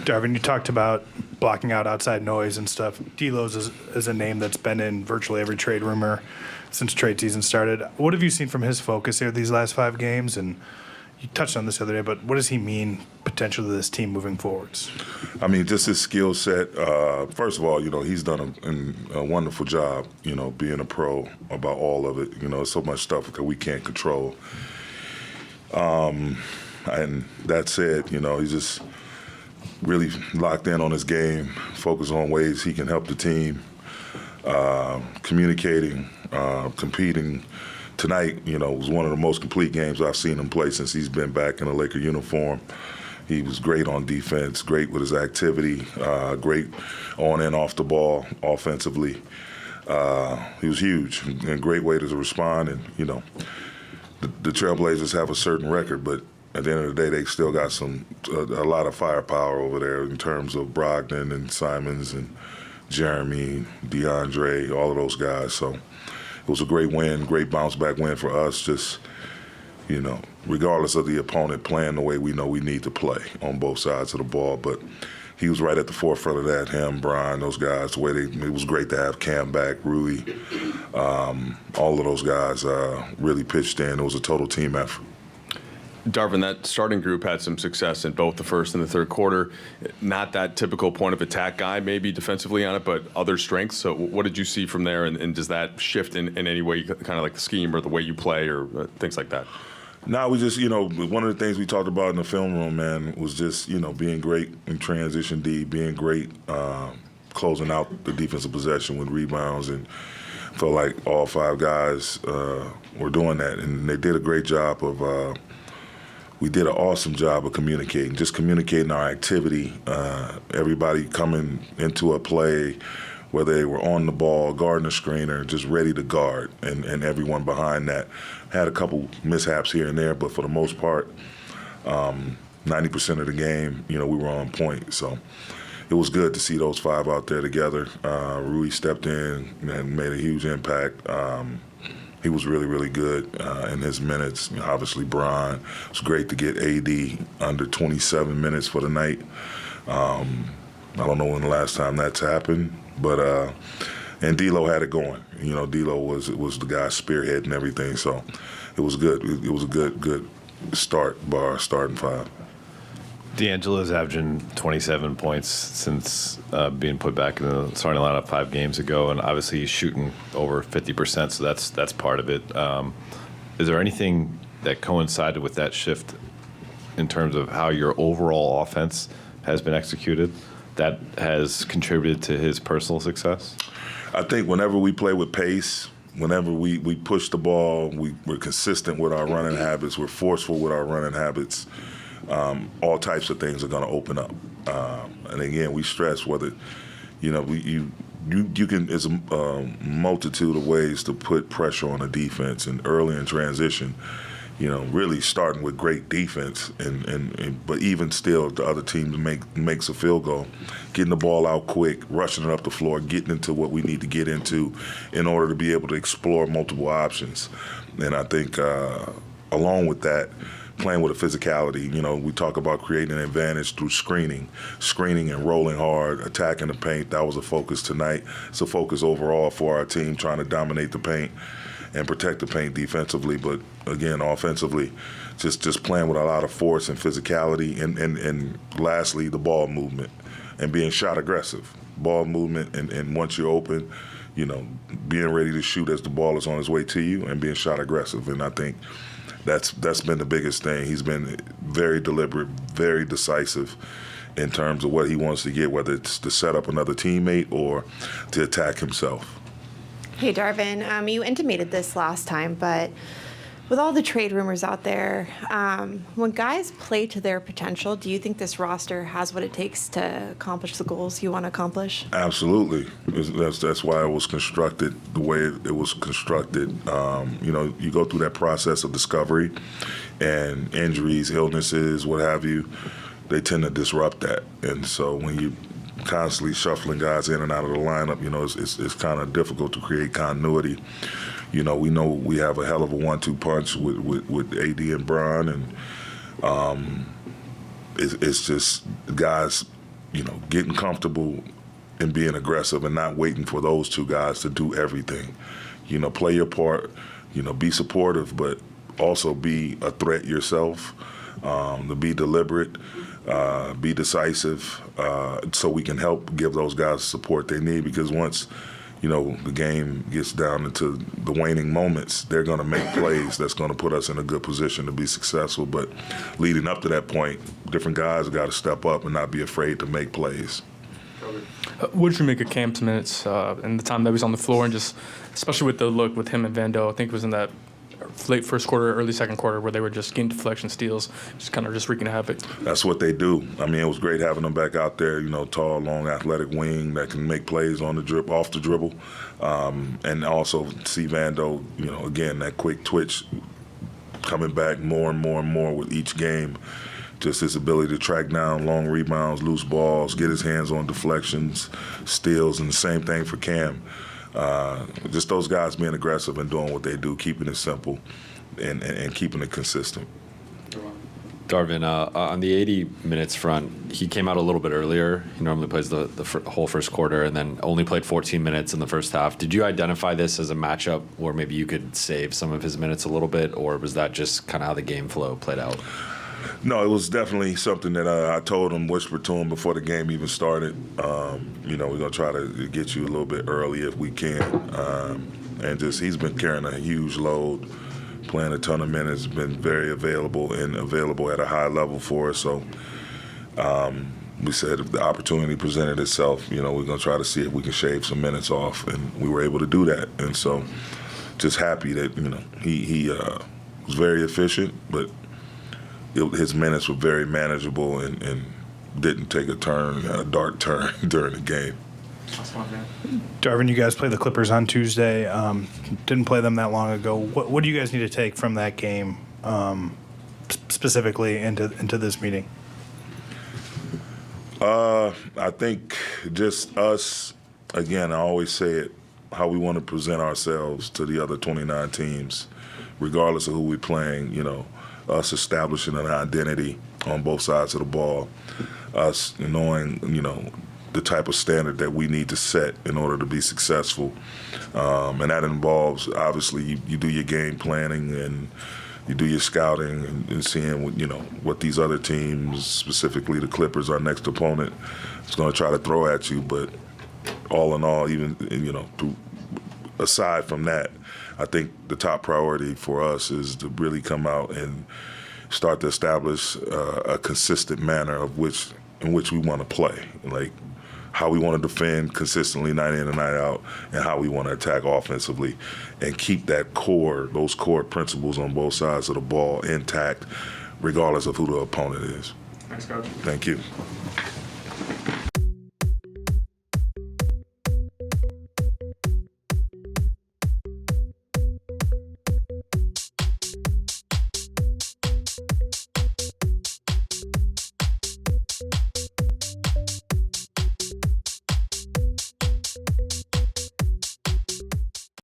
Darvin, you talked about blocking out outside noise and stuff. D'Lo's is a name that's been in virtually every trade rumor since trade season started. What have you seen from his focus here these last 5 games? And you touched on this the other day, but what does he mean potentially to this team moving forwards? I mean, just his skill set. First of all, he's done a wonderful job, being a pro about all of it. So much stuff that we can't control. And that said, he's just really locked in on his game, focused on ways he can help the team, communicating, competing. Tonight, was one of the most complete games I've seen him play since he's been back in a Laker uniform. He was great on defense, great with his activity, great on and off the ball offensively. He was huge and great way to respond. And, the Trailblazers have a certain record, but at the end of the day, they still got a lot of firepower over there in terms of Brogdon and Simons and Jeremy, DeAndre, all of those guys. So it was a great win, great bounce-back win for us, just, regardless of the opponent playing the way we know we need to play on both sides of the ball. But he was right at the forefront of that, him, Brian, those guys. It was great to have Cam back, Rui. All of those guys really pitched in. It was a total team effort. Darvin, that starting group had some success in both the first and the third quarter. Not that typical point of attack guy, maybe defensively on it, but other strengths. So what did you see from there, and does that shift in any way, kind of like the scheme or the way you play or things like that? No, we just, one of the things we talked about in the film room, man, was just, being great in transition D, being great closing out the defensive possession with rebounds, and felt like all 5 guys were doing that, and they did a great job of we did an awesome job of communicating our activity. Everybody coming into a play, whether they were on the ball, guarding a screener, just ready to guard, and everyone behind that. Had a couple mishaps here and there, but for the most part, 90% of the game, we were on point. So it was good to see those 5 out there together. Rui stepped in and made a huge impact. He was really, really good in his minutes. Obviously, Brian. It was great to get AD under 27 minutes for the night. I don't know when the last time that's happened, but and D'Lo had it going. D'Lo was the guy spearheading everything, so it was good. It was a good start by our starting 5. D'Angelo's averaging 27 points since being put back in the starting lineup 5 games ago, and obviously he's shooting over 50%, so that's part of it. Is there anything that coincided with that shift in terms of how your overall offense has been executed that has contributed to his personal success? I think whenever we play with pace, whenever we push the ball, we're consistent with our running habits, we're forceful with our running habits, all types of things are going to open up. And again, we stress whether, you can, there's a multitude of ways to put pressure on a defense, and early in transition, really starting with great defense, but even still, the other team makes a field goal, getting the ball out quick, rushing it up the floor, getting into what we need to get into in order to be able to explore multiple options. And I think along with that, playing with a physicality, we talk about creating an advantage through screening and rolling hard, attacking the paint. That was a focus tonight. It's a focus overall for our team, trying to dominate the paint and protect the paint defensively, but again, offensively, just playing with a lot of force and physicality, and lastly, the ball movement and being shot aggressive. Ball movement, and once you're open, being ready to shoot as the ball is on its way to you, and being shot aggressive. And I think that's been the biggest thing. He's been very deliberate, very decisive in terms of what he wants to get, whether it's to set up another teammate or to attack himself. Hey, Darvin, you intimated this last time, but with all the trade rumors out there, when guys play to their potential, do you think this roster has what it takes to accomplish the goals you want to accomplish? Absolutely. That's why it was constructed the way it was constructed. You go through that process of discovery, and injuries, illnesses, what have you, they tend to disrupt that. And so when you constantly shuffling guys in and out of the lineup, it's kind of difficult to create continuity. We know we have a hell of a 1-2 punch with AD and Brian, and it's just guys getting comfortable and being aggressive and not waiting for those two guys to do everything. Play your part, be supportive, but also be a threat yourself, to be deliberate, be decisive, so we can help give those guys the support they need, because once the game gets down into the waning moments, they're going to make plays that's going to put us in a good position to be successful. But leading up to that point, different guys got to step up and not be afraid to make plays. What did you make of Cam's minutes and the time that he was on the floor, and just especially with the look with him and Vando? I think it was in that late first quarter, early second quarter, where they were just getting deflection steals, just wreaking havoc. That's what they do. I mean, it was great having them back out there, tall, long, athletic wing that can make plays on the off the dribble. And also see Vando, again, that quick twitch coming back more and more and more with each game. Just his ability to track down long rebounds, loose balls, get his hands on deflections, steals, and the same thing for Cam. Just those guys being aggressive and doing what they do, keeping it simple and keeping it consistent. Darvin, on the 80 minutes front, he came out a little bit earlier. He normally plays the whole first quarter and then only played 14 minutes in the first half. Did you identify this as a matchup where maybe you could save some of his minutes a little bit, or was that just kind of how the game flow played out? No, it was definitely something that I told him, whispered to him before the game even started. We're going to try to get you a little bit early if we can. And he's been carrying a huge load, playing a ton of minutes, been very available at a high level for us. So we said if the opportunity presented itself, we're going to try to see if we can shave some minutes off. And we were able to do that. And so just happy that, he was very efficient, but his minutes were very manageable and didn't take a dark turn during the game. Darvin, you guys play the Clippers on Tuesday. Didn't play them that long ago. What do you guys need to take from that game specifically into this meeting? I think just us, again, I always say it, how we want to present ourselves to the other 29 teams, regardless of who we're playing, us establishing an identity on both sides of the ball, us knowing, the type of standard that we need to set in order to be successful. And that involves, obviously, you do your game planning and you do your scouting and seeing what these other teams, specifically the Clippers, our next opponent, is going to try to throw at you. But all in all, even, aside from that, I think the top priority for us is to really come out and start to establish a consistent manner in which we want to play, like how we want to defend consistently night in and night out, and how we want to attack offensively, and keep those core principles on both sides of the ball intact, regardless of who the opponent is. Thanks, Coach. Thank you.